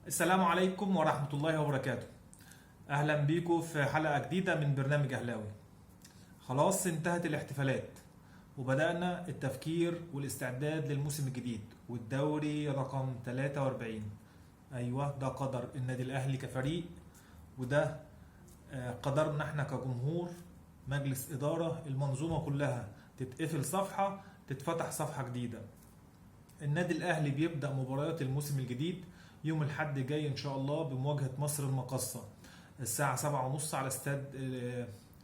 السلام عليكم ورحمة الله وبركاته. أهلا بيكم في حلقة جديدة من برنامج أهلاوي. خلاص انتهت الاحتفالات وبدأنا التفكير والاستعداد للموسم الجديد والدوري رقم 43. أيوة، ده قدر النادي الأهلي كفريق، وده قدرنا احنا كجمهور، مجلس إدارة، المنظومة كلها تتقفل صفحة تتفتح صفحة جديدة. النادي الأهلي بيبدأ مباريات الموسم الجديد يوم الأحد الجاي إن شاء الله بمواجهة مصر المقاصة الساعة 7:30 على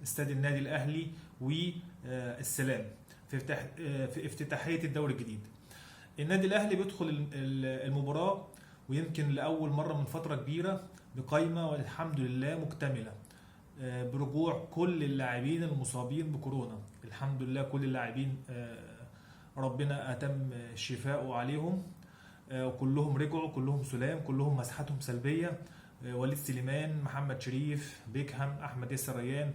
استاد النادي الأهلي والسلام في افتتاحية الدوري الجديد. النادي الأهلي بيدخل المباراة ويمكن لأول مرة من فترة كبيرة بقائمة والحمد لله مكتملة، برجوع كل اللاعبين المصابين بكورونا. الحمد لله كل اللاعبين ربنا أتم شفاءه عليهم، وكلهم رجعوا، كلهم سلام، كلهم مسحتهم سلبية. وليد سليمان، محمد شريف، بيكهام، أحمد ياسر ريان،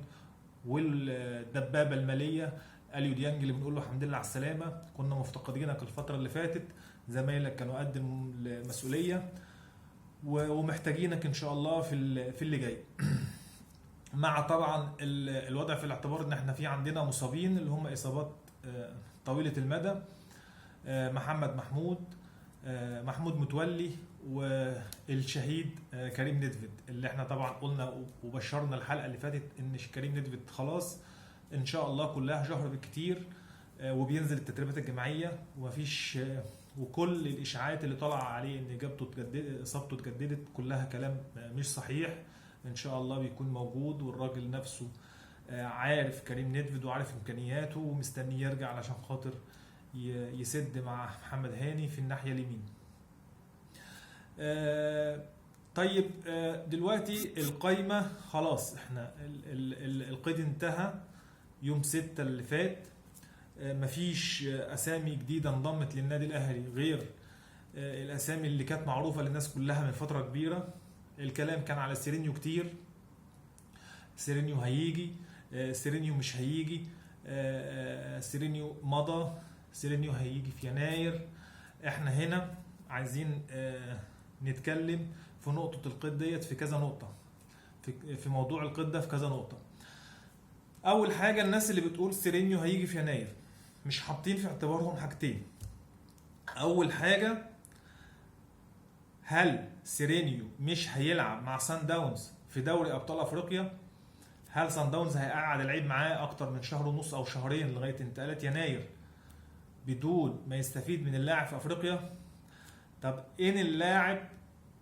والدبابة المالية اليو ديانج اللي بنقول له الحمد لله على السلامة. كنا مفتقدينك الفترة اللي فاتت، زمايلك كانوا قد المسؤولية ومحتاجينك إن شاء الله في اللي جاي. مع طبعا الوضع في الاعتبار ان احنا في عندنا مصابين اللي هم اصابات طويلة المدى، محمود متولي، والشهيد كريم ندفد، اللي احنا طبعا قلنا وبشرنا الحلقة اللي فاتت ان كريم ندفد خلاص ان شاء الله كلها شهر بالكتير وبينزل التدريبات الجماعية، ومفيش وكل الاشاعات اللي طالعه عليه ان اصابته اتجددت كلها كلام مش صحيح. ان شاء الله بيكون موجود، والراجل نفسه عارف كريم ندفد وعارف امكانياته ومستني يرجع علشان خاطر يسد مع محمد هاني في الناحية اليمين. طيب، دلوقتي القايمة خلاص، احنا القيد انتهى يوم 6 اللي فات. مفيش اسامي جديدة انضمت للنادي الاهلي غير الاسامي اللي كانت معروفة للناس كلها من فترة كبيرة. الكلام كان على سيرينيو كتير، سيرينيو هيجي، سيرينيو مش هيجي، سيرينيو مضى، سيرينيو هيجي في يناير. احنا هنا عايزين نتكلم في نقطة القيد ديت في كذا نقطة، في موضوع القيد ده في كذا نقطة. اول حاجة، الناس اللي بتقول سيرينيو هيجي في يناير مش حاطين في اعتبارهم حاجتين. اول حاجة، هل سيرينيو مش هيلعب مع سان داونز في دوري ابطال افريقيا؟ هل سان داونز هيقعد العيب معاه اكتر من شهر ونص او شهرين لغايه انتقالات يناير بدون ما يستفيد من اللاعب في افريقيا؟ طب ان اللاعب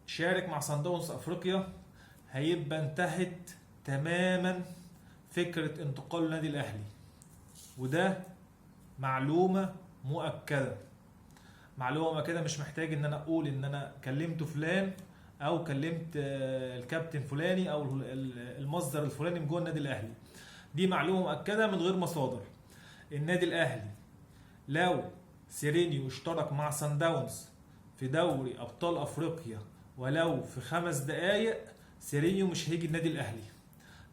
شارك مع سان داونز افريقيا هيبقى انتهت تماما فكره انتقال النادي الاهلي، وده معلومه مؤكده. معلومه كده، مش محتاج ان انا اقول ان انا كلمت فلان او كلمت الكابتن فلاني او المصدر الفلاني من جوه النادي الاهلي. دي معلومه مؤكده من غير مصادر. النادي الاهلي لو سيرينيو اشترك مع سان داونز في دوري ابطال افريقيا ولو في 5 دقائق، سيرينيو مش هيجي النادي الاهلي.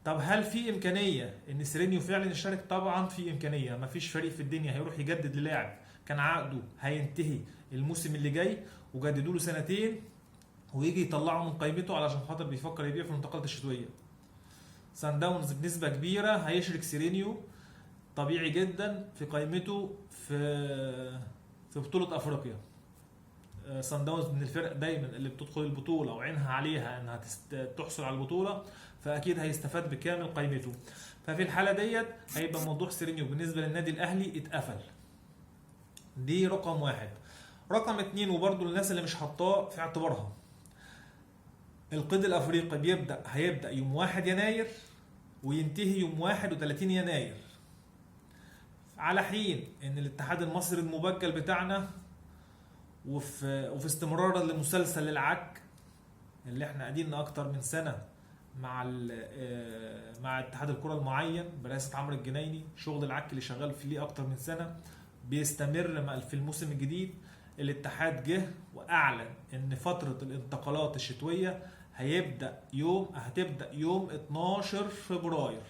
طب هل في امكانيه ان سيرينيو فعلا يشارك؟ طبعا في امكانيه. مفيش فريق في الدنيا هيروح يجدد للاعب كان عقده هينتهي الموسم اللي جاي وجددوا له 2 سنين ويجي يطلعه من قائمته علشان خاطر بيفكر يبيع في الانتقالات الشتويه. سان داونز بنسبه كبيره هيشرك سيرينيو طبيعي جدا في قائمته في بطوله افريقيا. سان داونز من الفرق دايما اللي بتدخل البطوله وعينها عليها انها تحصل على البطوله، فاكيد هيستفاد بكامل قائمته. ففي الحاله ديت هيبقى موضوع سيرينيو بالنسبه للنادي الاهلي اتقفل. دي رقم 1. رقم 2، وبرضو الناس اللي مش حاطاه في اعتبارها، القيد الافريقي هيبدا يوم 1 يناير وينتهي يوم 31 يناير، على حين ان الاتحاد المصري المبجل بتاعنا وفي استمرار لمسلسل العك اللي احنا قاعدين اكتر من سنه مع اتحاد الكره المعين برئاسه عمرو الجنايني. شغل العك اللي شغال فيه اكتر من سنه بيستمر في الموسم الجديد. الاتحاد جه واعلن ان فتره الانتقالات الشتويه هتبدا يوم 12 فبراير،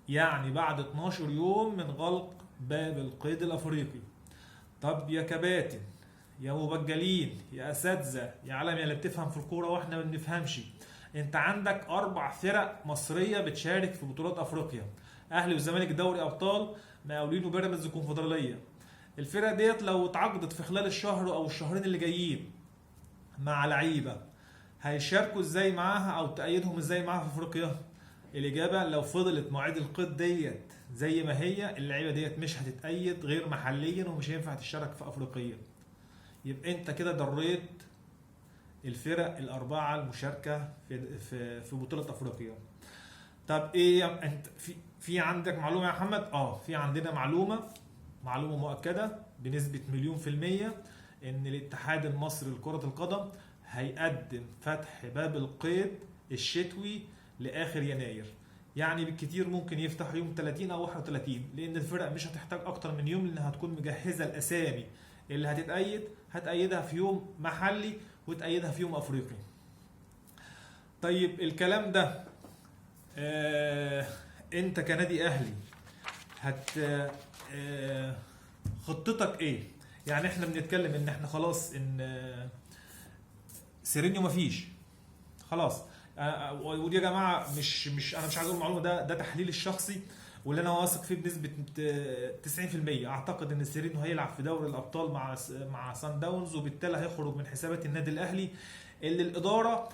يعني بعد 12 يوم من غلق باب القيد الافريقي. طب يا كباتن يا مبجلين يا اساتذه يا عالم يا اللي بتفهم في الكوره واحنا ما بنفهمش، انت عندك 4 فرق مصريه بتشارك في بطولات افريقيا، اهلي والزمالك دوري ابطال، مقاولين وبيراميدز الكونفدراليه. الفرق ديت لو اتعاقدت في خلال الشهر او الشهرين اللي جايين مع لعيبه، هيشاركوا ازاي معاها او تأيدهم ازاي معاها في افريقيا؟ الاجابه لو فضلت مواعيد القيد ديت زي ما هي، اللعيبه ديت مش هتتأيد غير محليا ومش هينفع تشارك في افريقيا. يبقى انت كده ضريت الفرق الاربعه المشاركه في بطوله افريقيا. طب ايه انت في عندك معلومه يا محمد؟ في عندنا معلومه مؤكده بنسبه 1000000%، ان الاتحاد المصري لكره القدم هيقدم فتح باب القيد الشتوي لاخر يناير. يعني بالكتير ممكن يفتح يوم 30 او 31، لان الفرق مش هتحتاج اكتر من يوم، لانها هتكون مجهزه الاسامي اللي هتأيدها في يوم محلي وتأيدها في يوم افريقي. طيب الكلام ده انت كنادي اهلي هت خطتك ايه؟ يعني احنا بنتكلم ان احنا خلاص ان سيرينيو مفيش خلاص. ودي يا جماعه مش انا مش عايز اقول المعلومه، ده تحليلي الشخصي واللي انا واثق فيه بنسبه 90%. اعتقد ان سيرينيو هيلعب في دوري الابطال مع سان داونز، وبالتالي هيخرج من حسابات النادي الاهلي اللي الاداره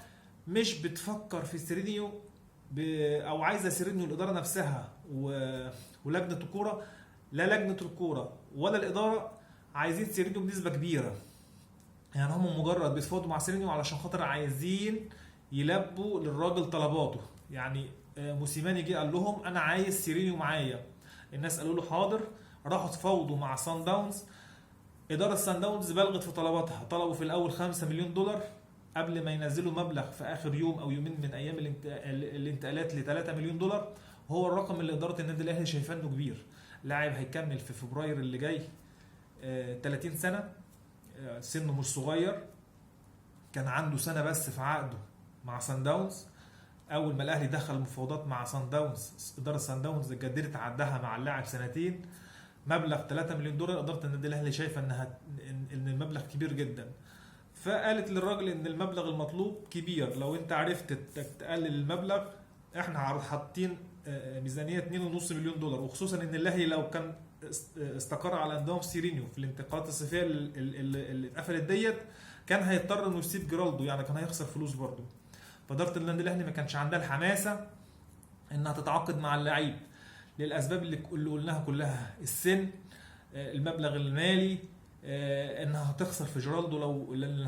مش بتفكر في سيرينيو او عايزه سيرينيو الاداره نفسها ولجنه الكوره. لا لجنه الكوره ولا الاداره عايزين سيرينيو بنسبه كبيره، يعني هم مجرد بيتفاوضوا مع سيرينيو علشان خاطر عايزين يلبوا للراجل طلباته. يعني موسيماني جه قال لهم انا عايز سيرينيو معايا، الناس قالوا له حاضر، راحوا تفاوضوا مع سان داونز. اداره سان داونز بلغت في طلباتها، طلبوا في الاول 5 مليون دولار قبل ما ينزلوا مبلغ في اخر يوم او يومين من ايام الانتقالات ل 3 مليون دولار. هو الرقم اللي اداره النادي الاهلي شايفاه انه كبير. لاعب هيكمل في فبراير اللي جاي 30 سنه، سنه مش صغير، كان عنده سنه بس في عقده مع سان داونز. اول ما الاهلي دخل مفاوضات مع سان داونز، اداره سان داونز جددت عقدها مع اللاعب سنتين، مبلغ 3 مليون دولار. اداره النادي الاهلي شايفه ان المبلغ كبير جدا، فقالت للراجل ان المبلغ المطلوب كبير، لو انت عرفت تقلل المبلغ احنا حاطين ميزانيه 2.5 مليون دولار. وخصوصا ان الاهلي لو كان استقر على انضمام سيرينيو في الانتقالات الصيفيه اللي اتقفلت ديت، كان هيضطر انه يسيب جيرالدو، يعني كان هيخسر فلوس برضه. فاداره النادي الاهلي ما كانش عندها الحماسه انها تتعاقد مع اللعيب للاسباب اللي قلناها كلها، السن، المبلغ المالي، انها هتخسر في جيرالدو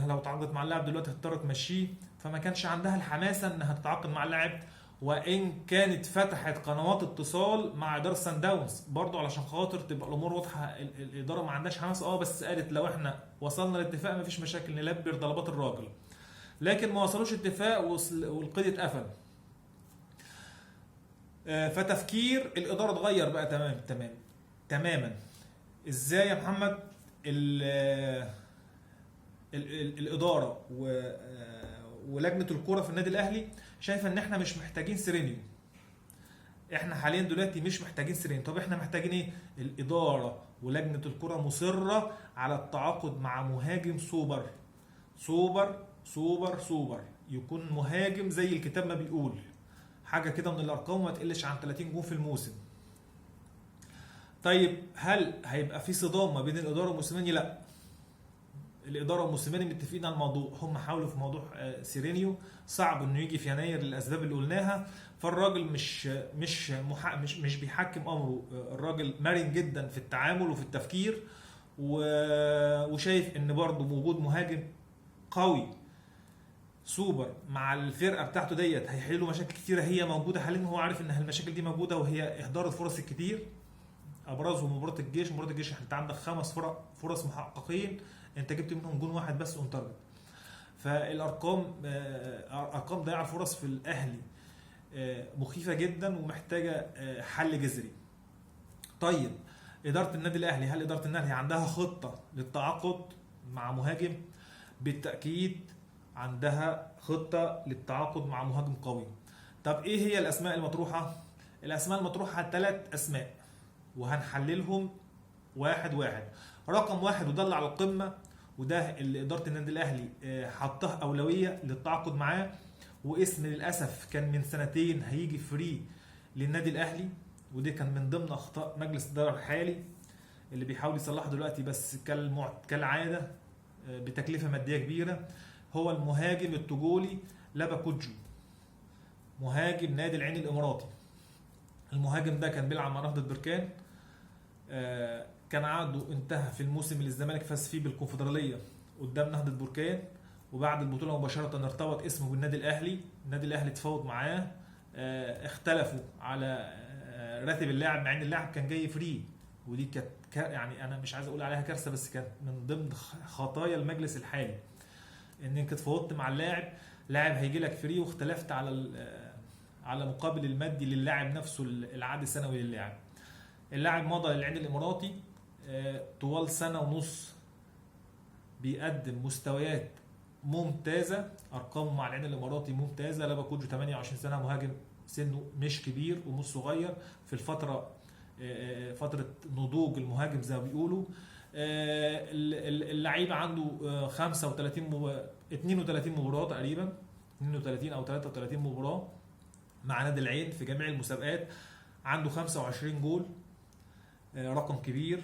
لو تعاقدت مع اللاعب دلوقتي هتضطر تمشيه. فما كانش عندها الحماسه انها تتعاقد مع اللاعب، وان كانت فتحت قنوات اتصال مع اداره سان داونز برضه علشان خاطر تبقى الامور واضحه. الاداره ما عندهاش حماس بس قالت لو احنا وصلنا لاتفاق ما فيش مشاكل نلبي طلبات الراجل، لكن ما وصلوش اتفاق والقيد اتقفل. فتفكير الاداره اتغير بقى تماما. ازاي يا محمد؟ الاداره ولجنه الكوره في النادي الاهلي شايفه ان احنا مش محتاجين سيرينيو. احنا حاليا دلوقتي مش محتاجين سيرينيو. طب احنا محتاجين ايه؟ الاداره ولجنه الكوره مصره على التعاقد مع مهاجم سوبر يكون مهاجم زي الكتاب ما بيقول، حاجه كده من الارقام ما تقلش عن 30 جون في الموسم. طيب هل هيبقى في صدام ما بين الاداره وموسيماني؟ لا، الاداره وموسيماني متفقين على الموضوع. هم حاولوا في موضوع سيرينيو، صعب انه يجي في يناير للاسباب اللي قلناها. فالراجل مش بيحكم امره، الراجل مرن جدا في التعامل وفي التفكير، وشايف ان برضه وجود مهاجم قوي سوبر مع الفرقه بتاعته ديت هيحلوا مشاكل كتيره هي موجوده حاليا. هو عارف ان المشاكل دي موجوده، وهي اهدار الفرص الكتير. ابرزهم مباراه الجيش انت عندك 5 فرص محققين، انت جبت منهم جون واحد بس اون تارجت. فالارقام ارقام ضياع الفرص في الاهلي مخيفه جدا ومحتاجه حل جذري. طيب اداره النادي الاهلي، هل اداره النادي الاهلي عندها خطه للتعاقد مع مهاجم؟ بالتاكيد عندها خطه للتعاقد مع مهاجم قوي. طب ايه هي الاسماء المطروحه؟ الاسماء المطروحه 3 اسماء، وهنحللهم واحد. رقم 1 وده اللي على القمه وده اللي اداره النادي الاهلي حطها اولويه للتعاقد معاه، واسم للاسف كان من سنتين هيجي فري للنادي الاهلي، ودي كان من ضمن اخطاء مجلس الاداره الحالي اللي بيحاول يصلحه دلوقتي بس كالعاده بتكلفه ماديه كبيره. هو المهاجم التجولي لابا كوجو، مهاجم نادي العين الاماراتي. المهاجم ده كان بيلعب مع نهضة بركان، كان عقده انتهى في الموسم اللي الزمالك فاز فيه بالكونفدراليه قدام نهضة بركان، وبعد البطوله مباشره ارتبط اسمه بالنادي الاهلي. النادي الاهلي تفاوض معاه، اختلفوا على راتب اللاعب مع ان اللاعب كان جاي فري، ودي كانت يعني انا مش عايز اقول عليها كارثه، بس كانت من ضمن خطايا المجلس الحالي ان انت اتفاوضت مع لاعب هيجي لك فري، واختلفت على مقابل المادي للاعب نفسه، العقد السنوي للاعب. اللاعب مضى للعين الاماراتي طوال سنه ونص بيقدم مستويات ممتازه، ارقامه مع العين الاماراتي ممتازه. لابا كوجو 28 سنه، مهاجم سنه مش كبير ومش صغير، في فتره نضوج المهاجم زي ما بيقولوا. اللعيبه عنده 32 مباراه تقريبا، 32 او 33 مباراه مع نادي العين في جميع المسابقات. عنده 25 جول، رقم كبير.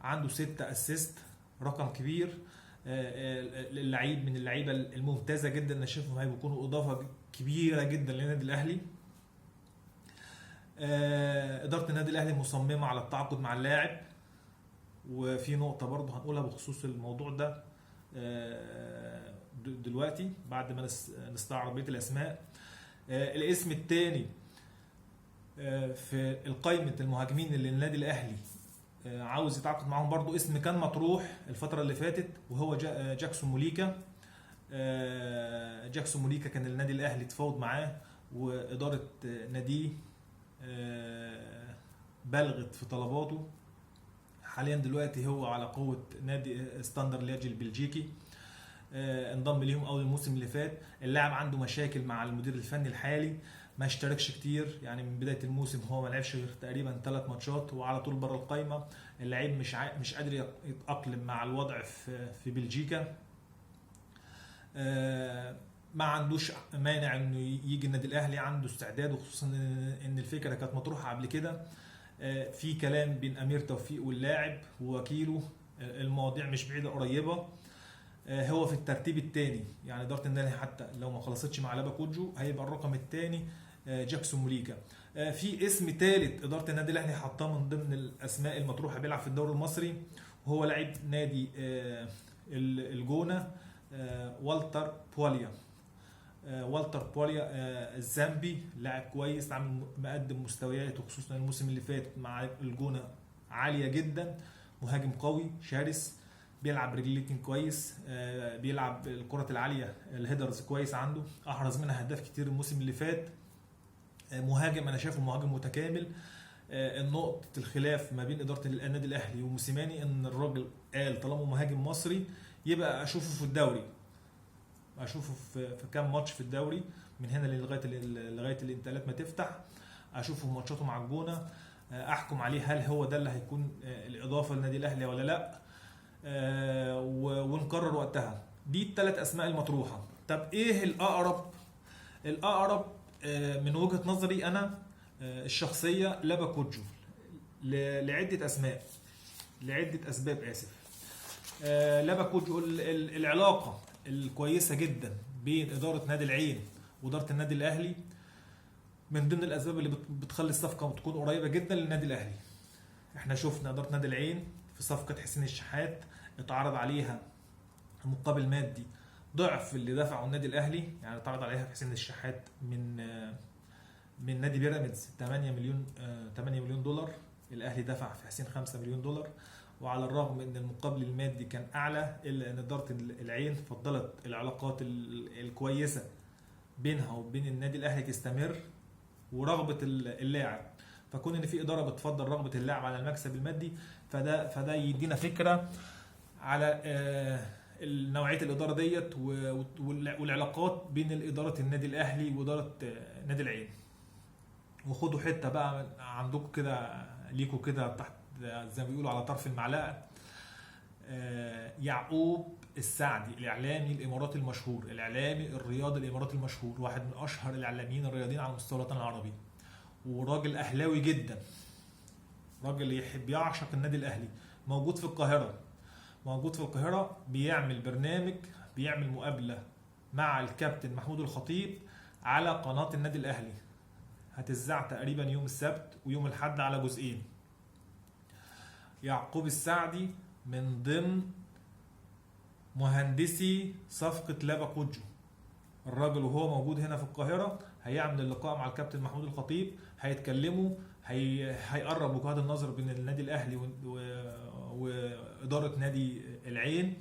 عنده 6 اسيست، رقم كبير. اللعيب من اللعيبه الممتازه جدا، انا شايفهم هيكونوا اضافه كبيره جدا للنادي الاهلي. اداره النادي الاهلي مصممه على التعاقد مع اللاعب. وفي نقطه برضه هنقولها بخصوص الموضوع ده دلوقتي بعد ما نستعرض بقيه الاسماء. الاسم الثاني في قائمه المهاجمين اللي النادي الاهلي عاوز يتعاقد معاهم برضو، اسم كان مطروح الفتره اللي فاتت، وهو جاكسون موليكا. جاكسون موليكا كان النادي الاهلي تفاوض معاه، واداره ناديه بلغت في طلباته. حاليا دلوقتي هو على قوه نادي ستاندر لياج البلجيكي، انضم ليهم اول الموسم اللي فات. اللاعب عنده مشاكل مع المدير الفني الحالي، ما اشتركش كتير، يعني من بدايه الموسم هو ما لعبش غير تقريبا 3 ماتشات وعلى طول بره القايمه. اللعيب مش قادر يتاقلم مع الوضع في بلجيكا. ما عندوش مانع انه يجي النادي الاهلي، عنده استعداد، وخصوصا ان الفكره كانت مطروحه قبل كده. في كلام بين امير توفيق واللاعب ووكيله، المواضيع مش بعيده قريبه. هو في الترتيب الثاني، يعني اداره النادي حتى لو ما خلصتش مع لابا كوجو هيبقى الرقم الثاني جاكسون موليكا. في اسم ثالث اداره النادي الاهلي حطاه من ضمن الاسماء المطروحه، بيلعب في الدوري المصري، وهو لاعب نادي الجونه، والتر بوليا. والتر بوليا الزامبي، لاعب كويس، عامل مقدم مستويات، وخصوصا الموسم اللي فات مع الجونه عاليه جدا. مهاجم قوي شرس، بيلعب رجليتين كويس، بيلعب الكرة العالية الهيدرز كويس عنده، احرز منها اهداف كتير الموسم اللي فات. مهاجم، انا شايفه مهاجم متكامل. النقطة الخلاف ما بين إدارة النادي الأهلي وموسيماني إن الراجل قال طالما مهاجم مصري يبقى أشوفه في الدوري، أشوفه في كام ماتش في الدوري من هنا لغاية الانتقالات ما تفتح، أشوفه ماتشاته مع الجونة، أحكم عليه هل هو ده اللي هيكون الإضافة للنادي الأهلي ولا لأ، ونقرر وقتها. دي الثلاث أسماء المطروحة. طب إيه الأقرب من وجهة نظري أنا الشخصية؟ لابا كوجو، لعدة أسباب آسف. لابا كوجو العلاقة الكويسة جدا بين إدارة نادي العين وإدارة النادي الأهلي من ضمن الأسباب اللي بتخلي الصفقة تكون قريبة جدا للنادي الأهلي. احنا شفنا إدارة نادي العين في صفقة حسين الشحات اتعرض عليها مقابل مادي ضعف اللي دفعه النادي الاهلي، يعني اتعرض عليها في حسين الشحات من نادي بيراميدز 8 مليون دولار، الاهلي دفع في حسين 5 مليون دولار. وعلى الرغم ان المقابل المادي كان اعلى، الا ان اداره العين فضلت العلاقات الكويسه بينها وبين النادي الاهلي تستمر ورغبه اللاعب. فكون ان في اداره بتفضل رغبه اللاعب على المكسب المادي، فده يدينا فكره على نوعيه الاداره ديت والعلاقات بين الاداره النادي الاهلي واداره نادي العين. وخدوا حته بقى عندكم كده ليكوا كده تحت زي ما بيقولوا على طرف المعلقه، يعقوب السعدي الاعلامي الاماراتي المشهور، الاعلامي الرياضي الاماراتي المشهور، واحد من اشهر الاعلاميين الرياضيين على مستوى الوطن العربي، وراجل اهلاوي جدا، راجل يحب يعشق النادي الاهلي. موجود في القاهره، بيعمل برنامج، بيعمل مقابله مع الكابتن محمود الخطيب على قناه النادي الاهلي، هتذاع تقريبا يوم السبت ويوم الاحد على جزئين. يعقوب السعدي من ضمن مهندسي صفقة لابا كوجو. الراجل وهو موجود هنا في القاهرة هيعمل اللقاء مع الكابتن محمود الخطيب، هيتكلموا، هيقرب وجهات النظر بين النادي الاهلي وادارة نادي العين.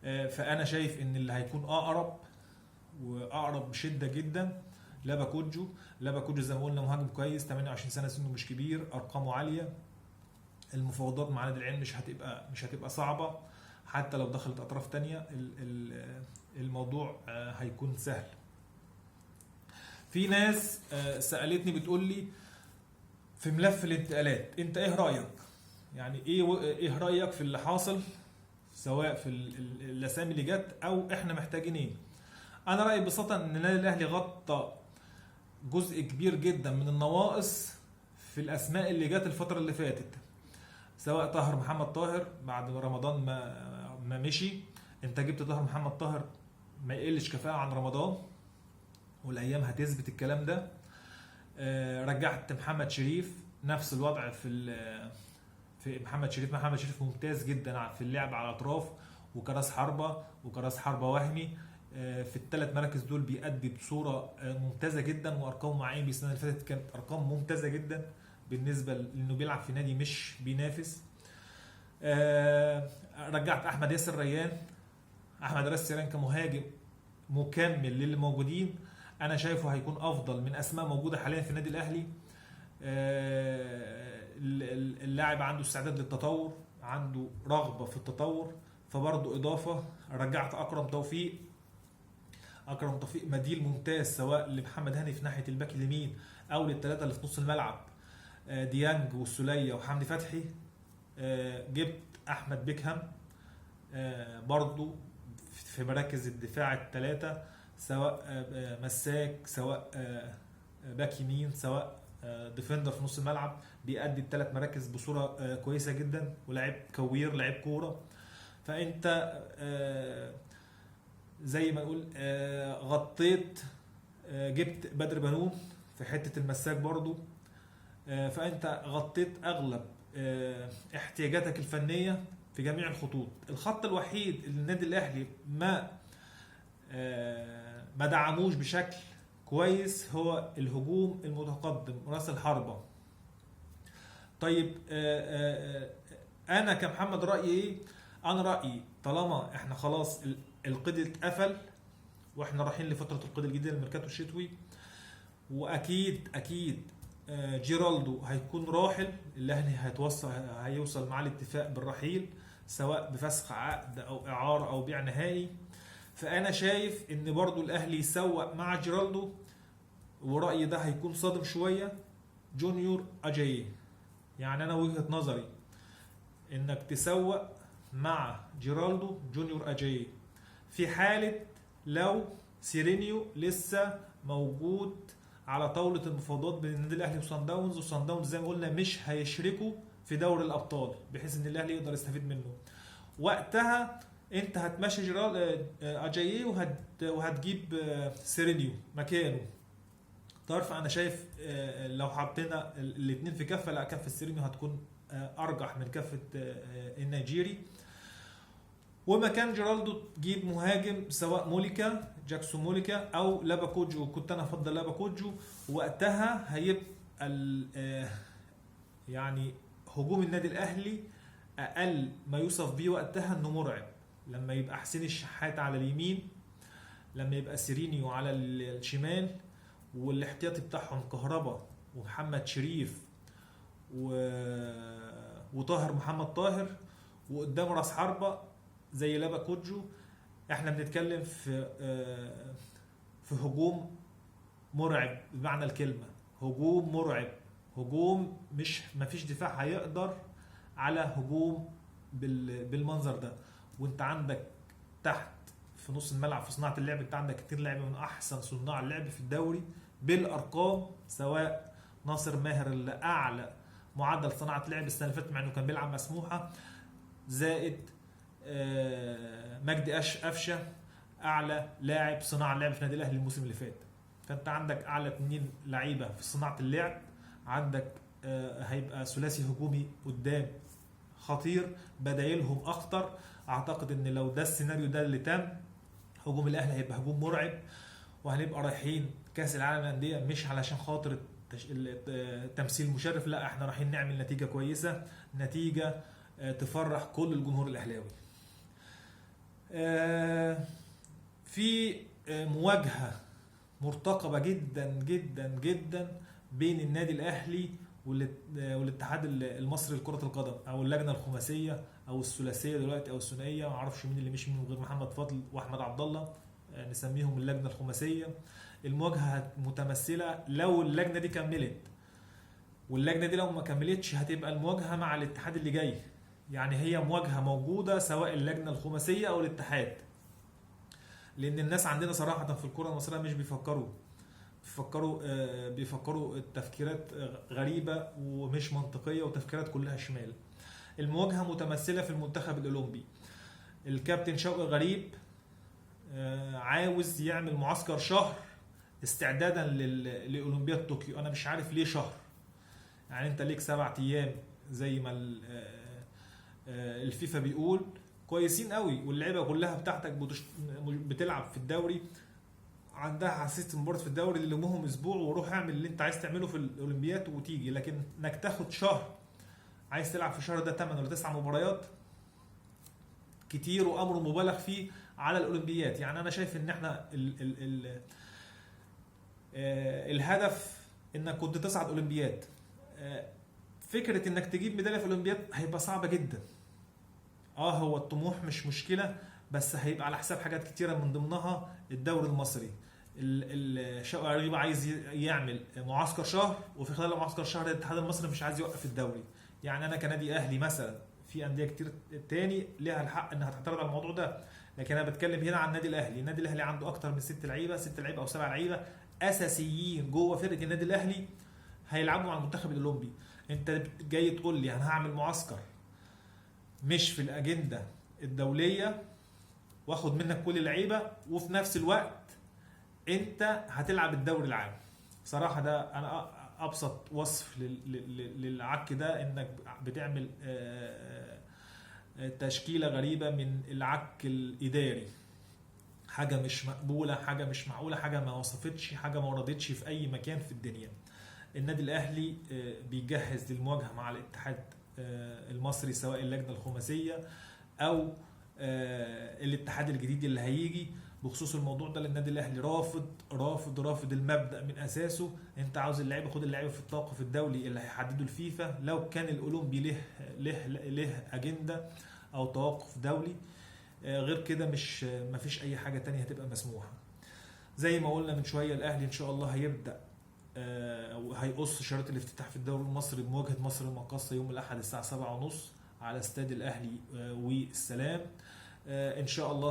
فانا شايف ان اللي هيكون اقرب بشدة جدا لابا كوجو. زي ما قلنا مهاجم كويس، 28 سنة، سنه مش كبير، ارقامه عالية. المفاوضات مع نادي العين مش هتبقى صعبة، حتى لو دخلت اطراف تانية الموضوع هيكون سهل. في ناس سألتني بتقول لي في ملف الانتقالات انت ايه رأيك؟ يعني ايه رأيك في اللي حاصل، سواء في الاسامي اللي جت او احنا محتاجين ايه؟ انا رأيي ببساطة ان النادي الاهلي غطى جزء كبير جدا من النواقص في الاسماء اللي جت الفترة اللي فاتت، سواء طاهر محمد طاهر بعد رمضان ما مشي، انت جبت طاهر محمد طاهر ما يقلش كفاءة عن رمضان، والايام هتثبت الكلام ده. رجعت محمد شريف، نفس الوضع في محمد شريف ممتاز جدا في اللعب على الاطراف وكراس حربة وهمي. في الثلاث مراكز دول بيأدي بصورة ممتازة جدا، وارقامه مع انبي السنة اللي فاتت كانت ارقام ممتازة جدا بالنسبة لانه بيلعب في نادي مش بينافس. رجعت احمد ياسر ريان كمهاجم مكمل للي موجودين، انا شايفه هيكون افضل من اسماء موجوده حاليا في النادي الاهلي. اللاعب عنده استعداد للتطور، عنده رغبه في التطور، فبرضه اضافه. رجعت اكرم توفيق بديل ممتاز، سواء لمحمد هاني في ناحيه الباك اليمين او للثلاثه اللي في نص الملعب، ديانج والسوليه وحمدي فتحي. جبت احمد بيكهام برضو في مراكز الدفاع الثلاثه، سواء مساك، سواء باك يمين، سواء ديفندر في نص الملعب، بيأدي الثلاث مراكز بصوره كويسه جدا، ولاعب كوير، لاعب كوره. فانت زي ما نقول غطيت، جبت بدر بنون في حته المساك برضو. فانت غطيت اغلب احتياجاتك الفنيه في جميع الخطوط. الخط الوحيد اللي النادي الاهلي ما دعموش بشكل كويس هو الهجوم المتقدم، راس الحربه. طيب انا كمحمد رايي ايه؟ انا رايي طالما احنا خلاص القيد اتقفل واحنا رايحين لفتره القيد الجديده للميركاتو الشتوي، واكيد جيرالدو هيكون راحل، الاهلي هيوصل معاه الاتفاق بالرحيل، سواء بفسخ عقد او اعاره او بيع نهائي. فانا شايف ان برضو الاهلي يسوق مع جيرالدو، ورأيي ده هيكون صادم شويه، جونيور اجاييه. يعني انا وجهة نظري انك تسوق مع جيرالدو جونيور اجاييه في حالة لو سيرينيو لسه موجود على طاولة المفاوضات بين النادي الاهلي وصن داونز، وصن داونز زي ما قلنا مش هيشركوا في دوري الابطال، بحيث ان الاهلي يقدر يستفيد منه. وقتها انت هتمشي جيرال اجاييه وهتجيب سيرينيو مكانه. طرف انا شايف لو حطينا الاثنين في كفه، لا، كفه سيرينيو هتكون ارجح من كفه النيجيري. ومكان جيرالدو تجيب مهاجم، سواء جاكسون موليكا او لابا كوجو، كنت انا افضل لابا كوجو. وقتها هيبقى يعني هجوم النادي الاهلي اقل ما يوصف بيه وقتها انه مرعب، لما يبقى حسين الشحات على اليمين، لما يبقى سيرينيو على الشمال، والاحتياطي بتاعهم كهربا ومحمد شريف وطاهر محمد طاهر، وقدام راس حربة زي لابا كوجو. احنا بنتكلم في هجوم مرعب بمعنى الكلمة، هجوم مرعب، هجوم مش مفيش دفاع هيقدر على هجوم بالمنظر ده. وانت عندك تحت في نص الملعب في صناعه اللعب انت عندك كتير لعيبه من احسن صناع اللعب في الدوري بالارقام، سواء ناصر ماهر اللي اعلى معدل صناعه لعب السنه اللي فاتت مع انه كان بيلعب مع سموحه، زائد مجدي قفشه اعلى لاعب صناعه لعب في نادي الاهلي الموسم اللي فات. فانت عندك اعلى 2 لعيبه في صناعه اللعب، عندك هيبقى ثلاثي هجومي قدام خطير، بدايلهم اخطر. اعتقد ان لو ده السيناريو ده اللي تم، هجوم الاهلي هيبقى هجوم مرعب، وهنبقى رايحين كاس العالم للانديه مش علشان خاطر التمثيل مشرف، لا احنا رايحين نعمل نتيجه كويسه، نتيجه تفرح كل الجمهور الاهلاوي. في مواجهه مرتقبه جدا جدا جدا بين النادي الاهلي والاتحاد المصري لكره القدم، او اللجنه الخماسيه او الثلاثيه دلوقتي او الثنائيه، ما اعرفش مين اللي مشي منهم غير محمد فضل واحمد عبد الله، نسميهم اللجنه الخماسيه. المواجهه متمثله لو اللجنه دي كملت، واللجنه دي لو ما كملتش هتبقى المواجهه مع الاتحاد اللي جاي. يعني هي مواجهه موجوده سواء اللجنه الخماسيه او الاتحاد، لان الناس عندنا صراحه في الكره المصريه مش بيفكروا التفكيرات غريبه ومش منطقيه وتفكيرات كلها شمال. المواجهه متمثله في المنتخب الاولمبي. الكابتن شوقي غريب عاوز يعمل معسكر شهر استعدادا لاولمبياد طوكيو. انا مش عارف ليه شهر، يعني انت ليك 7 ايام زي ما الفيفا بيقول كويسين قوي، واللعيبه كلها بتاعتك بتلعب في الدوري، عندها حساسيه مباراه في الدوري اللي لمهم اسبوع، وروح اعمل اللي انت عايز تعمله في الاولمبياد وتيجي. لكن انك تاخد شهر عايز تلعب في الشهر ده 8 ولا 9 مباريات كتير وامر مبالغ فيه على الاولمبياد. يعني انا شايف ان احنا الهدف انك كنت تصعد اولمبياد، فكره انك تجيب ميداليه في الاولمبياد هيبقى صعبه جدا. هو الطموح مش مشكله، بس هيبقى على حساب حاجات كتيره من ضمنها الدوري المصري. شوقي غريب عايز يعمل معسكر شهر، وفي خلال المعسكر الشهر الاتحاد المصري مش عايز يوقف الدوري. يعني انا كنادي اهلي مثلا، في انديه كتير تاني ليها الحق انها تعترض على الموضوع ده، لكن انا بتكلم هنا عن النادي الاهلي. النادي الاهلي عنده اكتر من 6 لعيبه او 7 لعيبه اساسيين جوه فرقه النادي الاهلي هيلعبوا مع المنتخب الاولمبي. انت جاي تقول لي انا هعمل معسكر مش في الاجنده الدوليه واخد منك كل اللعيبه، وفي نفس الوقت انت هتلعب الدوري العام. صراحه ده انا ابسط وصف للعك ده، انك بتعمل تشكيله غريبه من العك الاداري. حاجه مش مقبوله، حاجه مش معقوله، حاجه ما وصفتش، حاجه ما وردتش في اي مكان في الدنيا. النادي الاهلي بيجهز للمواجهه مع الاتحاد المصري، سواء اللجنه الخماسيه او الاتحاد الجديد اللي هيجي. بخصوص الموضوع ده النادي الاهلي رافض المبدا من اساسه. انت عاوز اللعيبه، خد اللعيبه في التوقف الدولي اللي هيحدده الفيفا، لو كان الاولمبي له اجنده او توقف دولي. غير كده مفيش اي حاجه تانية هتبقى مسموحه. زي ما قلنا من شويه، الاهلي ان شاء الله هيبدا هيقص شريط الافتتاح في الدوري المصري بمواجهه مصر المقاصه يوم الاحد الساعه 7:30 على استاد الاهلي والسلام. ان شاء الله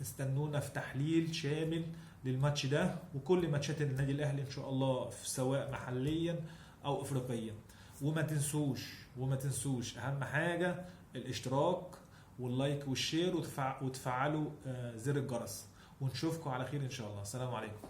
استنونا في تحليل شامل للماتش ده وكل ماتشات النادي الاهلي ان شاء الله، سواء محليا او افريقيا. وما تنسوش اهم حاجه الاشتراك واللايك والشير، وتفعلوا زر الجرس. ونشوفكم على خير ان شاء الله. السلام عليكم.